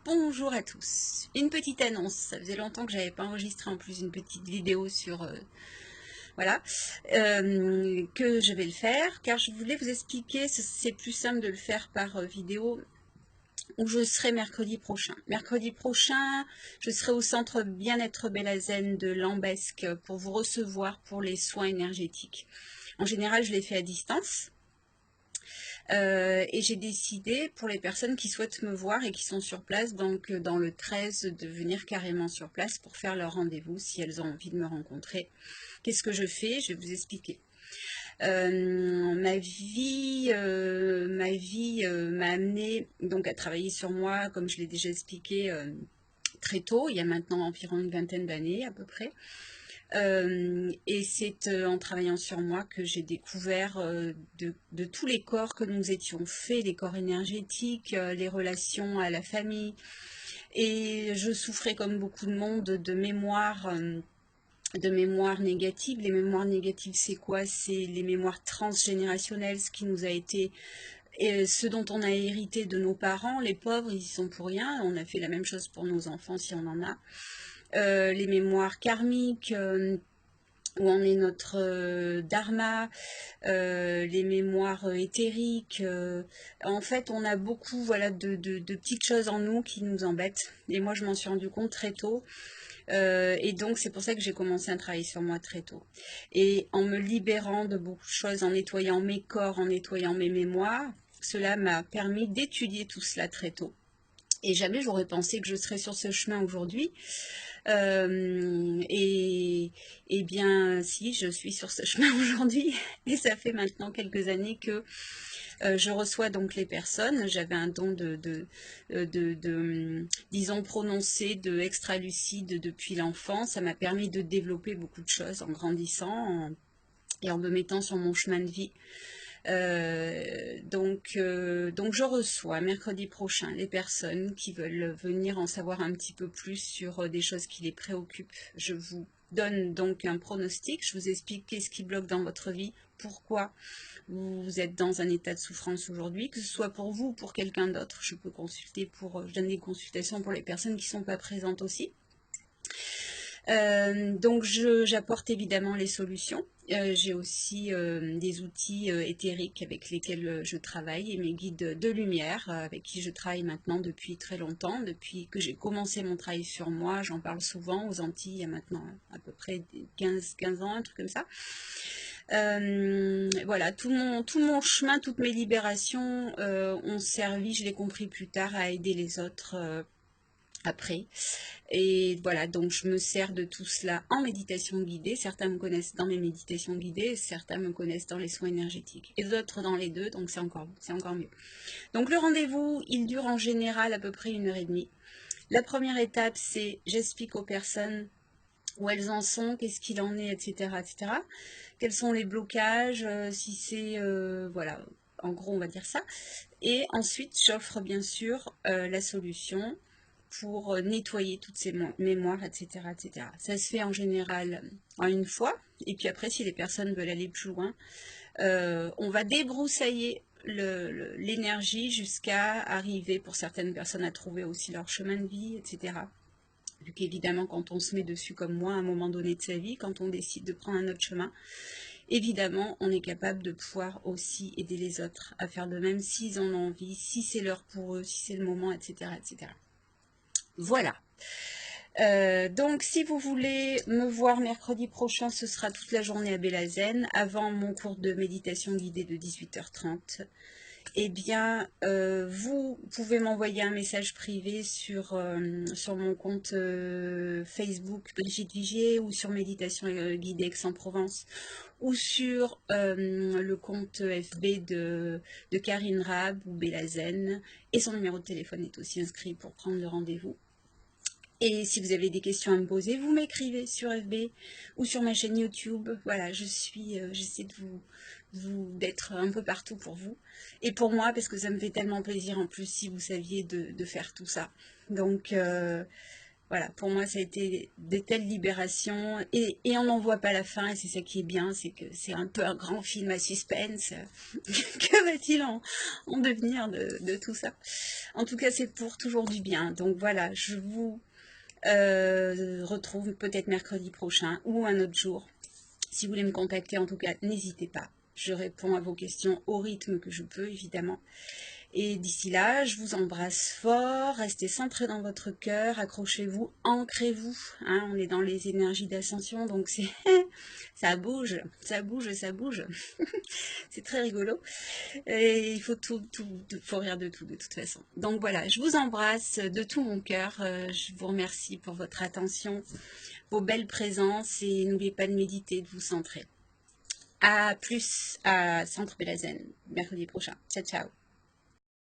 Bonjour à tous. Une petite annonce. Ça faisait longtemps que j'avais pas enregistré en plus une petite vidéo sur voilà que je vais le faire car je voulais vous expliquer. C'est plus simple de le faire par vidéo où je serai mercredi prochain. Mercredi prochain, je serai au centre Bien-être Bellazen de Lambesc pour vous recevoir pour les soins énergétiques. En général, je les fais à distance. Et j'ai décidé pour les personnes qui souhaitent me voir et qui sont sur place, donc dans le 13, de venir carrément sur place pour faire leur rendez-vous si elles ont envie de me rencontrer. Qu'est-ce que je fais? Je vais vous expliquer. Ma vie m'a amené donc à travailler sur moi, comme je l'ai déjà expliqué très tôt, il y a maintenant environ une vingtaine d'années à peu près. Et c'est en travaillant sur moi que j'ai découvert de tous les corps que nous étions faits, les corps énergétiques, les relations à la famille. Et je souffrais comme beaucoup de monde de mémoire négatives. Les mémoires négatives, c'est quoi? C'est les mémoires transgénérationnelles, ce qui nous a été, et ce dont on a hérité de nos parents. Les pauvres, ils y sont pour rien. On a fait la même chose pour nos enfants si on en a. Les mémoires karmiques, où en est notre dharma, les mémoires éthériques. En fait, on a beaucoup voilà, de petites choses en nous qui nous embêtent. Et moi, je m'en suis rendu compte très tôt. Et donc, c'est pour ça que j'ai commencé à travailler sur moi très tôt. Et en me libérant de beaucoup de choses, en nettoyant mes corps, en nettoyant mes mémoires, cela m'a permis d'étudier tout cela très tôt. Et jamais j'aurais pensé que je serais sur ce chemin aujourd'hui. Et bien, si, je suis sur ce chemin aujourd'hui. Et ça fait maintenant quelques années que je reçois donc les personnes. J'avais un don disons, prononcé, de extra-lucide depuis l'enfance. Ça m'a permis de développer beaucoup de choses en grandissant et en me mettant sur mon chemin de vie. Donc je reçois mercredi prochain les personnes qui veulent venir en savoir un petit peu plus sur des choses qui les préoccupent. Je vous donne donc un pronostic, je vous explique qu'est-ce qui bloque dans votre vie, pourquoi vous êtes dans un état de souffrance aujourd'hui, que ce soit pour vous ou pour quelqu'un d'autre. Je peux consulter je donne des consultations pour les personnes qui ne sont pas présentes aussi. Donc j'apporte évidemment les solutions. J'ai aussi des outils éthériques avec lesquels je travaille et mes guides de lumière avec qui je travaille maintenant depuis très longtemps, depuis que j'ai commencé mon travail sur moi. J'en parle souvent aux Antilles il y a maintenant à peu près 15 ans, un truc comme ça. Voilà, tout mon chemin, toutes mes libérations ont servi, je l'ai compris plus tard, à aider les autres après. Et voilà, donc je me sers de tout cela en méditation guidée. Certains me connaissent dans mes méditations guidées, certains me connaissent dans les soins énergétiques, et d'autres dans les deux, donc c'est encore mieux. Donc le rendez-vous, il dure en général à peu près 1h30. La première étape, c'est j'explique aux personnes où elles en sont, qu'est-ce qu'il en est, etc., etc. Quels sont les blocages, si c'est, voilà, en gros, on va dire ça. Et ensuite, j'offre bien sûr la solution pour nettoyer toutes ces mémoires, etc., etc. Ça se fait en général en une fois. Et puis après, si les personnes veulent aller plus loin, on va débroussailler l'énergie jusqu'à arriver pour certaines personnes à trouver aussi leur chemin de vie, etc. Vu qu'évidemment, quand on se met dessus comme moi, à un moment donné de sa vie, quand on décide de prendre un autre chemin, évidemment, on est capable de pouvoir aussi aider les autres à faire de même s'ils en ont envie, si c'est l'heure pour eux, si c'est le moment, etc., etc. Voilà. Donc, si vous voulez me voir mercredi prochain, ce sera toute la journée à Bellazen, avant mon cours de méditation guidée de 18h30. Eh bien, vous pouvez m'envoyer un message privé sur mon compte Facebook Brigitte Vigier ou sur Méditation guidée Aix-en-Provence ou sur le compte FB de Karine Rab ou Bellazen. Et son numéro de téléphone est aussi inscrit pour prendre le rendez-vous. Et si vous avez des questions à me poser, vous m'écrivez sur FB ou sur ma chaîne YouTube. Voilà, j'essaie d'être un peu partout pour vous. Et pour moi, parce que ça me fait tellement plaisir en plus si vous saviez de faire tout ça. Donc Voilà, pour moi, ça a été de telles libérations et on n'en voit pas la fin et c'est ça qui est bien, c'est que c'est un peu un grand film à suspense. Que va-t-il en devenir de tout ça? En tout cas, c'est pour toujours du bien. Donc voilà, je vous retrouve peut-être mercredi prochain ou un autre jour. Si vous voulez me contacter, en tout cas, n'hésitez pas. Je réponds à vos questions au rythme que je peux, évidemment. Et d'ici là, je vous embrasse fort, restez centrés dans votre cœur, accrochez-vous, ancrez-vous. Hein, on est dans les énergies d'ascension, donc c'est ça bouge, ça bouge, ça bouge. C'est très rigolo. Et il faut faut rire de tout de toute façon. Donc voilà, je vous embrasse de tout mon cœur. Je vous remercie pour votre attention, vos belles présences et n'oubliez pas de méditer, de vous centrer. À plus à Centre Belazen, mercredi prochain. Ciao, ciao.